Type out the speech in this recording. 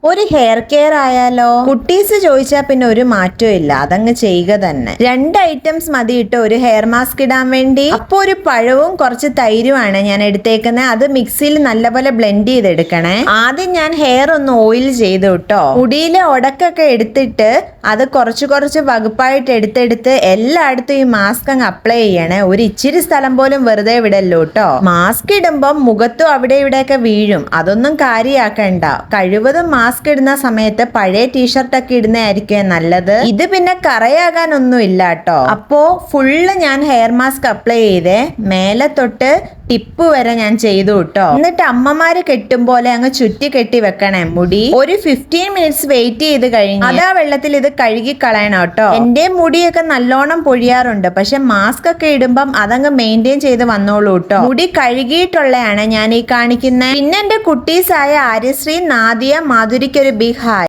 ഒരു hair care ആയാലോ? കുട്ടീസ് ചോദിച്ചാൽ പിന്നെ ഒരു മാറ്റവും ഇല്ല, അതങ്ങ് ചെയ്യുക തന്നെ. 2 ഐറ്റംസ് മതി ഇട്ട് ഒരു ഹെയർ മാസ്ക് ഇടാൻ വേണ്ടി. അപ്പൊ ഒരു പഴവും കുറച്ച് തൈരുമാണ് ഞാൻ എടുത്തേക്കുന്നത്. അത് മിക്സിയിൽ നല്ലപോലെ ബ്ലെൻഡ് ചെയ്തെടുക്കണേ. ആദ്യം ഞാൻ ഹെയർ ഒന്ന് ഓയിൽ ചെയ്തു കേട്ടോ. മുടിയിലെ ഉടക്കൊക്കെ എടുത്തിട്ട് അത് കുറച്ച് വകുപ്പായിട്ട് എടുത്തെടുത്ത് എല്ലായിടത്തും ഈ മാസ്ക് അങ്ങ് അപ്ലൈ ചെയ്യണേ. ഒരു ഇച്ചിരി സ്ഥലം പോലും വെറുതെ വിടല്ലോ കേട്ടോ. മാസ്ക് ഇടുമ്പം മുഖത്തും അവിടെ ഇവിടെയൊക്കെ വീഴും, അതൊന്നും കാര്യാക്കണ്ട. കഴിവതും മാസ്ക് ഇടുന്ന സമയത്ത് പഴയ ടീഷർട്ടൊക്കെ ഇടുന്നതായിരിക്കും നല്ലത്. ഇത് പിന്നെ കറയാകാനൊന്നും ഇല്ല കേട്ടോ. അപ്പോ ഫുള്ള് ഞാൻ ഹെയർ മാസ്ക് അപ്ലൈ ചെയ്തേ, മേലെ തൊട്ട് ടിപ്പ് വരെ ഞാൻ ചെയ്തു കേട്ടോ. എന്നിട്ട് അമ്മമാര് കെട്ടും പോലെ അങ്ങ് ചുറ്റി കെട്ടി വെക്കണേ മുടി. ഒരു 15 മിനിറ്റ്സ് വെയിറ്റ് ചെയ്ത് കഴിഞ്ഞ് അതാ വെള്ളത്തിൽ ഇത് കഴുകി കളയണം കേട്ടോ. എന്റെ മുടിയൊക്കെ നല്ലോണം പൊഴിയാറുണ്ട്, പക്ഷെ മാസ്ക് ഒക്കെ ഇടുമ്പം അതങ്ങ് മെയിൻറ്റെയിൻ ചെയ്ത് വന്നോളൂ കേട്ടോ. മുടി കഴുകിയിട്ടുള്ളതാണ് ഞാൻ ഈ കാണിക്കുന്നത്. പിന്നെ എന്റെ കുട്ടീസായ ആര്യശ്രീ, നാദിയ, മാധുരിക്കൊരു ബിഗ് ഹായ്.